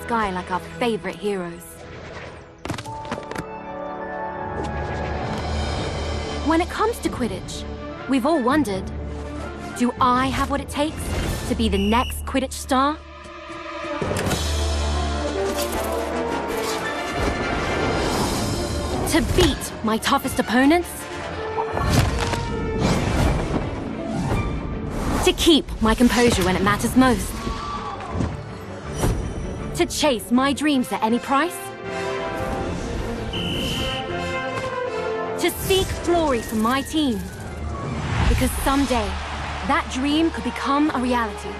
sky like our favorite heroes. When it comes to Quidditch, we've all wondered, do I have what it takes to be the next Quidditch star? To beat my toughest opponents? To keep my composure when it matters most? To chase my dreams at any price? To seek glory for my team? Because someday, that dream could become a reality.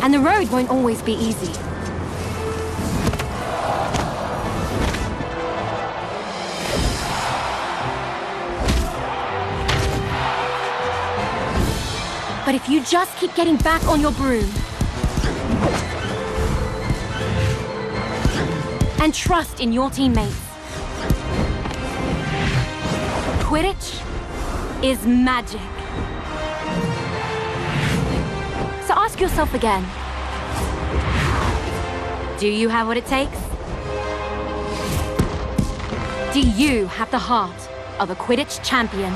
And the road won't always be easy. But if you just keep getting back on your broom and trust in your teammates, Quidditch is magic. So ask yourself again, do you have what it takes? Do you have the heart of a Quidditch champion?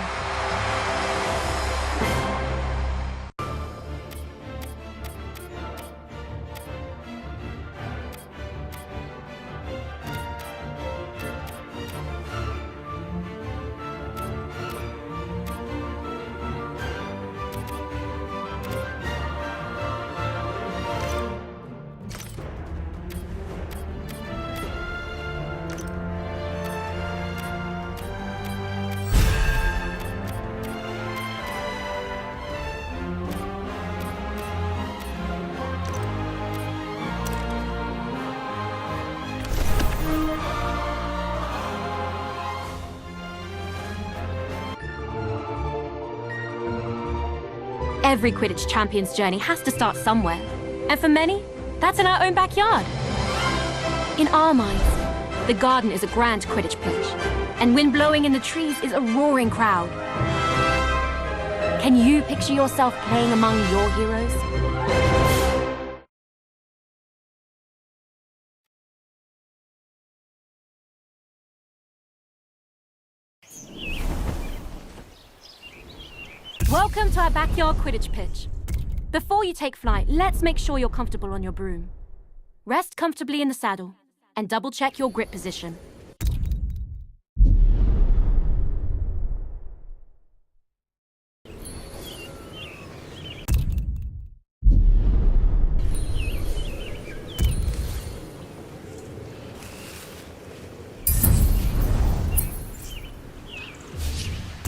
Every Quidditch champion's journey has to start somewhere. And for many, that's in our own backyard. In our minds, the garden is a grand Quidditch pitch, and wind blowing in the trees is a roaring crowd. Can you picture yourself playing among your heroes? Welcome to our backyard Quidditch pitch. Before you take flight, let's make sure you're comfortable on your broom. Rest comfortably in the saddle and double-check your grip position.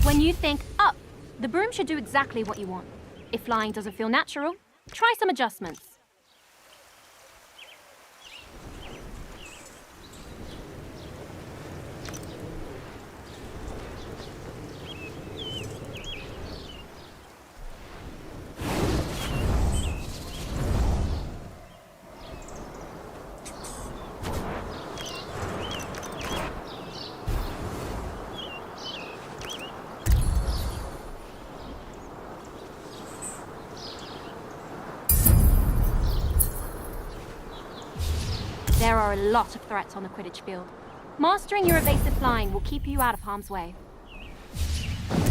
When you think up, the broom should do exactly what you want. If flying doesn't feel natural, try some adjustments. There are a lot of threats on the Quidditch field. Mastering your evasive flying will keep you out of harm's way.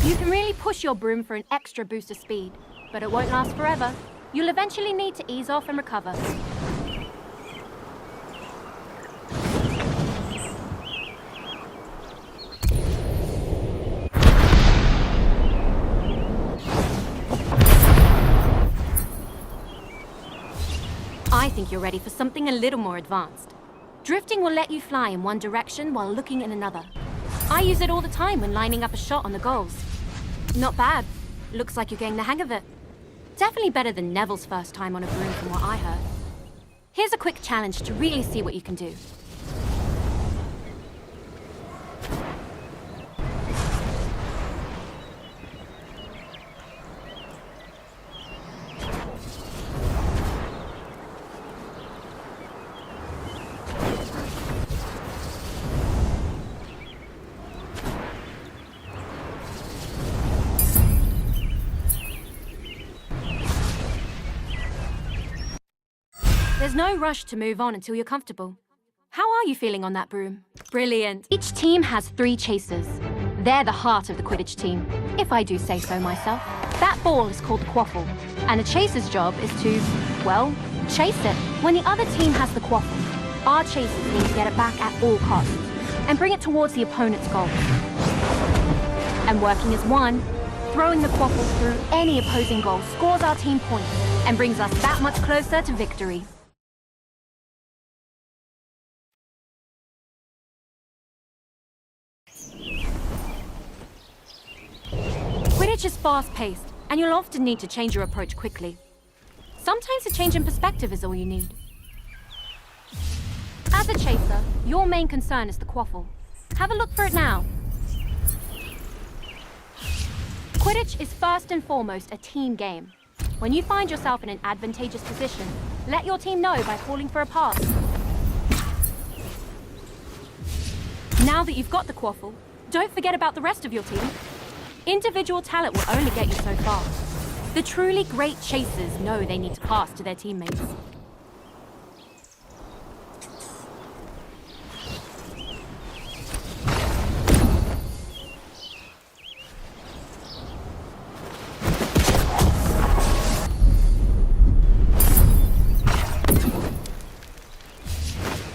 You can really push your broom for an extra boost of speed, but it won't last forever. You'll eventually need to ease off and recover. I think you're ready for something a little more advanced. Drifting will let you fly in one direction while looking in another. I use it all the time when lining up a shot on the goals. Not bad. Looks like you're getting the hang of it. Definitely better than Neville's first time on a broom from what I heard. Here's a quick challenge to really see what you can do. There's no rush to move on until you're comfortable. How are you feeling on that broom? Brilliant. Each team has 3 chasers. They're the heart of the Quidditch team, if I do say so myself. That ball is called the quaffle, and a chaser's job is to, well, chase it. When the other team has the quaffle, our chasers need to get it back at all costs and bring it towards the opponent's goal. And working as one, throwing the quaffle through any opposing goal scores our team points and brings us that much closer to victory. Quidditch is fast-paced, and you'll often need to change your approach quickly. Sometimes a change in perspective is all you need. As a chaser, your main concern is the quaffle. Have a look for it now. Quidditch is first and foremost a team game. When you find yourself in an advantageous position, let your team know by calling for a pass. Now that you've got the quaffle, don't forget about the rest of your team. Individual talent will only get you so far. The truly great chasers know they need to pass to their teammates.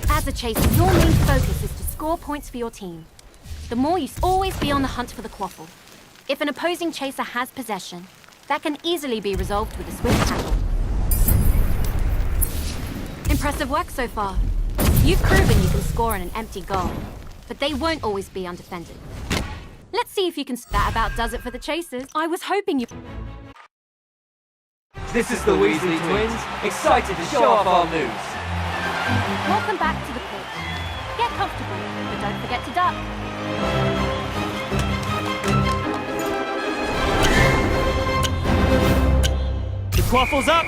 As a chaser, your main focus is to score points for your team. The more you always be on the hunt for the quaffle. If an opposing chaser has possession, that can easily be resolved with a swift tackle. Impressive work so far. You've proven you can score on an empty goal, but they won't always be undefended. Let's see if you can... That about does it for the chasers. I was hoping you... This is the Weasley twins, excited to show off our moves. Welcome back to the pitch. Get comfortable, but don't forget to duck. The quaffle's up.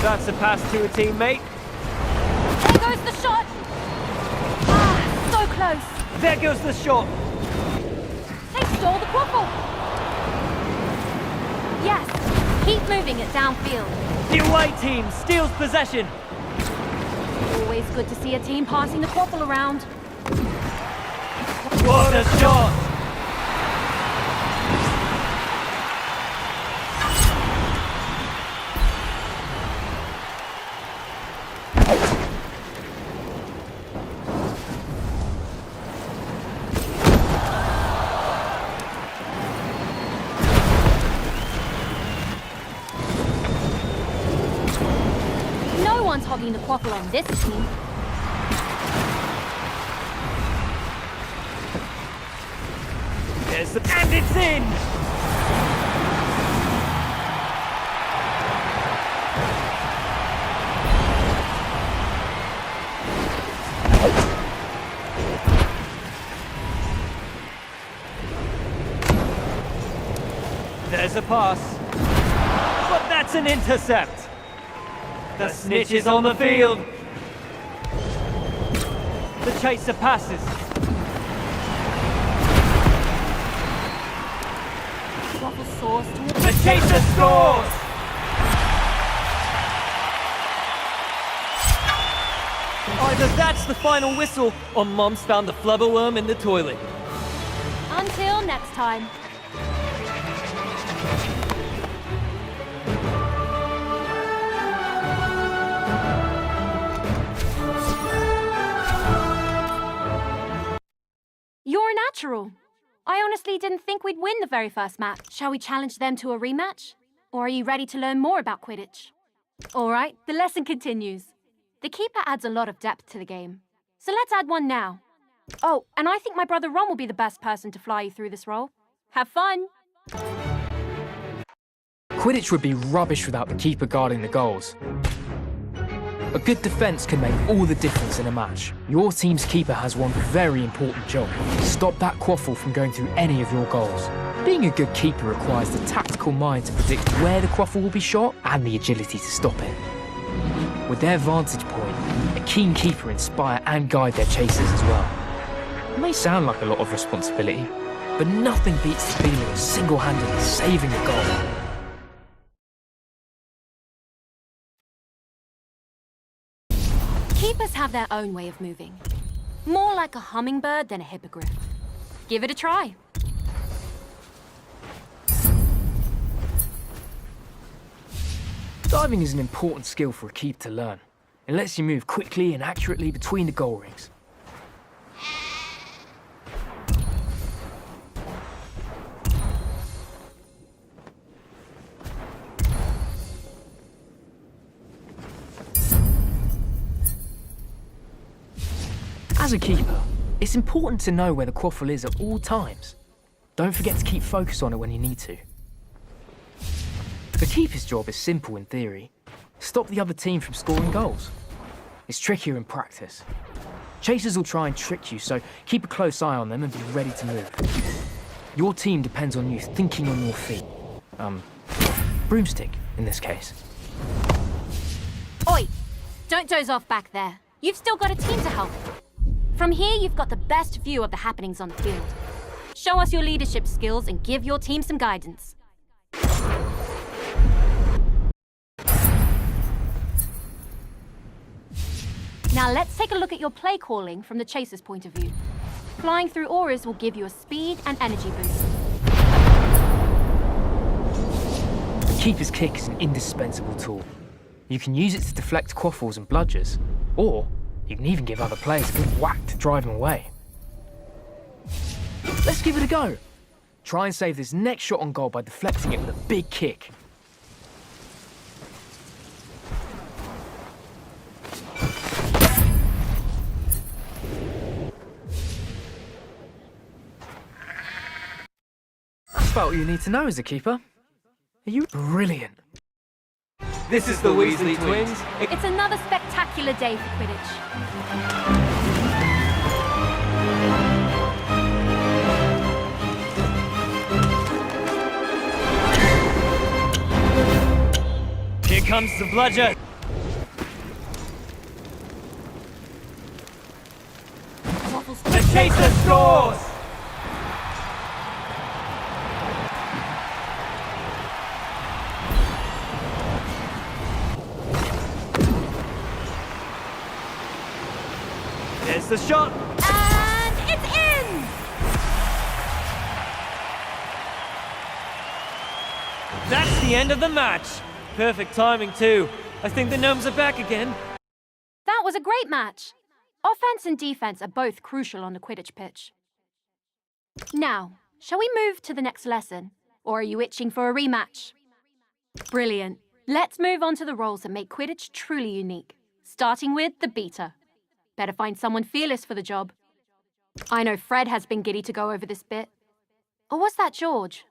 That's a pass to a teammate. There goes the shot! Ah, so close. There goes the shot. They stole the quaffle. Yes, keep moving it downfield. The away team steals possession. Always good to see a team passing the quaffle around. What a shot! No one's hogging the quaffle on this team. And it's in! There's a pass. But that's an intercept. The snitch is on the field. The chaser passes. Quaffle soars towards The chaser scores! Either that's the final whistle, or Mom's found the flubberworm in the toilet. Until next time. You're a natural. I honestly didn't think we'd win the very first match. Shall we challenge them to a rematch? Or are you ready to learn more about Quidditch? All right, the lesson continues. The keeper adds a lot of depth to the game. So let's add one now. Oh, and I think my brother Ron will be the best person to fly you through this role. Have fun! Quidditch would be rubbish without the keeper guarding the goals. A good defence can make all the difference in a match. Your team's keeper has one very important job: stop that quaffle from going through any of your goals. Being a good keeper requires the tactical mind to predict where the quaffle will be shot and the agility to stop it. With their vantage point, a a keen keeper inspire and guide their chasers as well. It may sound like a lot of responsibility, but nothing beats the feeling of single-handedly saving a goal. Keepers have their own way of moving. More like a hummingbird than a hippogriff. Give it a try. Diving is an important skill for a keeper to learn. It lets you move quickly and accurately between the goal rings. As a keeper, it's important to know where the quaffle is at all times. Don't forget to keep focus on it when you need to. The keeper's job is simple in theory. Stop the other team from scoring goals. It's trickier in practice. Chasers will try and trick you, so keep a close eye on them and be ready to move. Your team depends on you thinking on your feet. Broomstick, in this case. Oi! Don't doze off back there. You've still got a team to help. From here, you've got the best view of the happenings on the field. Show us your leadership skills and give your team some guidance. Now let's take a look at your play calling from the chaser's point of view. Flying through auras will give you a speed and energy boost. The keeper's kick is an indispensable tool. You can use it to deflect quaffles and bludgers, or you can even give other players a good whack to drive them away. Let's give it a go. Try and save this next shot on goal by deflecting it with a big kick. That's about all you need to know as a keeper. Are you brilliant? This is the Weasley twins. It's another spectacular day for Quidditch. Here comes the bludger. The chaser scores! There's the shot. And it's in! That's the end of the match. Perfect timing too. I think the gnomes are back again. That was a great match. Offense and defense are both crucial on the Quidditch pitch. Now, shall we move to the next lesson? Or are you itching for a rematch? Brilliant. Let's move on to the roles that make Quidditch truly unique. Starting with the beater. Better find someone fearless for the job. I know Fred has been giddy to go over this bit. Or was that George?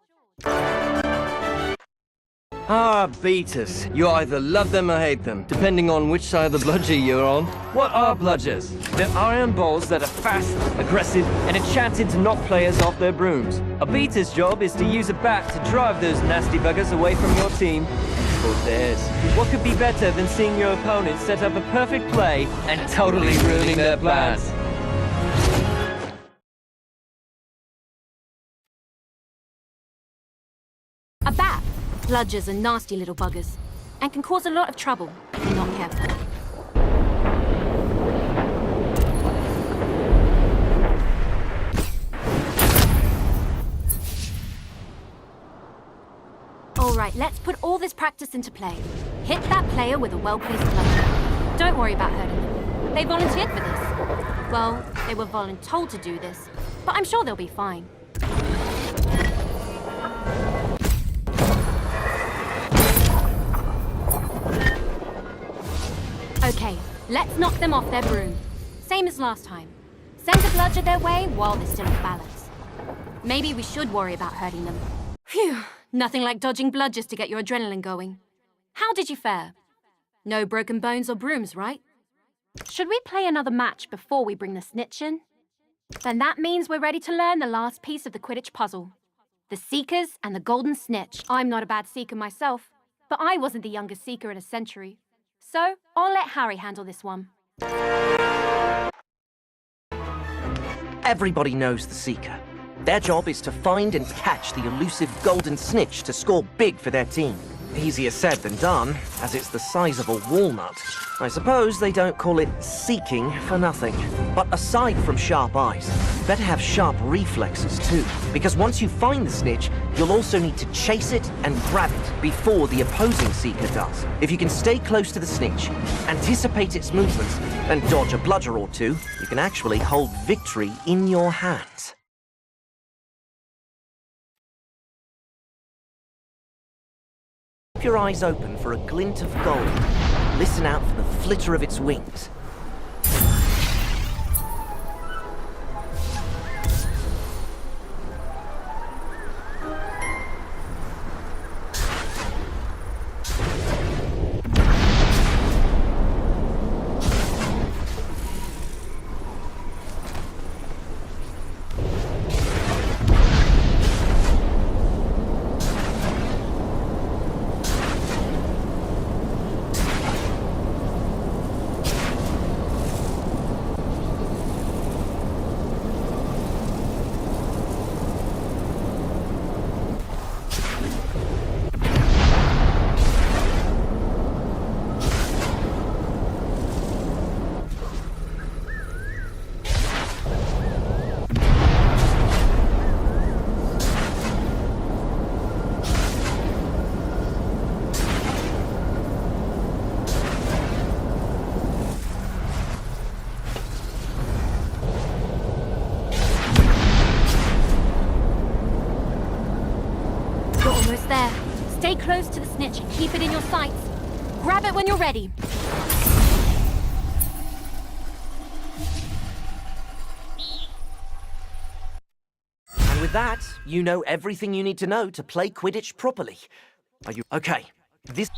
Ah, beaters. You either love them or hate them, depending on which side of the bludger you're on. What are bludgers? They're iron balls that are fast, aggressive, and enchanted to knock players off their brooms. A beater's job is to use a bat to drive those nasty buggers away from your team or theirs. What could be better than seeing your opponent set up a perfect play and totally ruining their plans? A bat. Bludgers are nasty little buggers and can cause a lot of trouble if you're not careful. All right, let's put all this practice into play. Hit that player with a well-placed bludger. Don't worry about hurting them. They volunteered for this. Well, they were voluntold to do this, but I'm sure they'll be fine. Okay, let's knock them off their broom. Same as last time. Send a bludger their way while they're still off balance. Maybe we should worry about hurting them. Phew, nothing like dodging bludgers to get your adrenaline going. How did you fare? No broken bones or brooms, right? Should we play another match before we bring the snitch in? Then that means we're ready to learn the last piece of the Quidditch puzzle. The Seekers and the Golden Snitch. I'm not a bad Seeker myself, but I wasn't the youngest Seeker in a century. So, I'll let Harry handle this one. Everybody knows the Seeker. Their job is to find and catch the elusive golden snitch to score big for their team. Easier said than done, as it's the size of a walnut. I suppose they don't call it seeking for nothing. But aside from sharp eyes, better have sharp reflexes too. Because once you find the snitch, you'll also need to chase it and grab it before the opposing Seeker does. If you can stay close to the snitch, anticipate its movements, and dodge a bludger or two, you can actually hold victory in your hands. Keep your eyes open for a glint of gold. Listen out for the flitter of its wings. Stay close to the snitch and keep it in your sights. Grab it when you're ready. And with that, you know everything you need to know to play Quidditch properly. Are you okay? This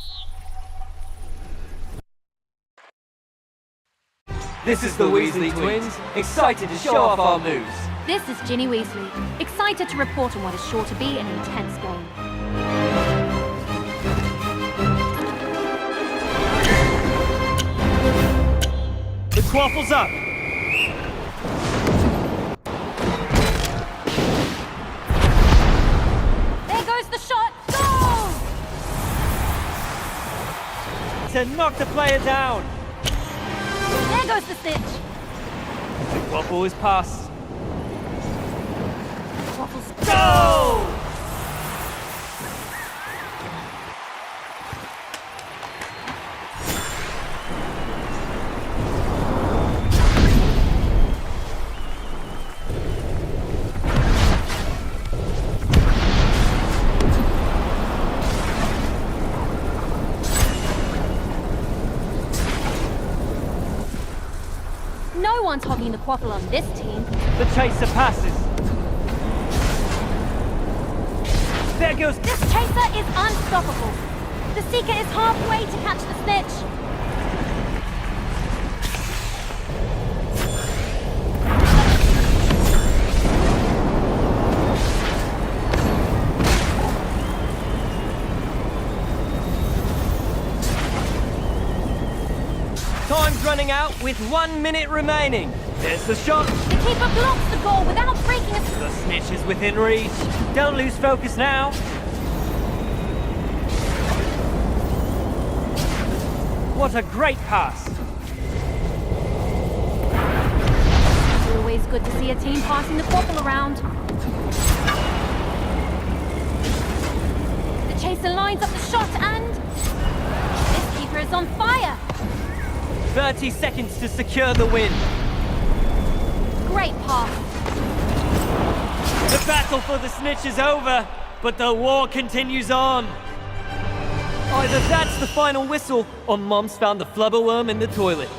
is the Weasley twins, excited to show off our moves. This is Ginny Weasley, excited to report on what is sure to be an intense game. The quaffle's up! There goes the shot! Goal! To knock the player down! There goes the snitch! The quaffle is passed. Waffles. Go! No one's hogging the quaffle on this team. The chaser passes. There goes... This chaser is unstoppable. The Seeker is halfway to catch the snitch. Time's running out with 1 minute remaining. There's the shot. The keeper blocks the goal without breaking a... The snitch is within reach. Don't lose focus now. What a great pass. It's always good to see a team passing the quaffle around. The chaser lines up the shot and... this keeper is on fire. 30 seconds to secure the win. Great pass. The battle for the snitch is over, but the war continues on. Either that's the final whistle, or Mom's found the flubberworm in the toilet.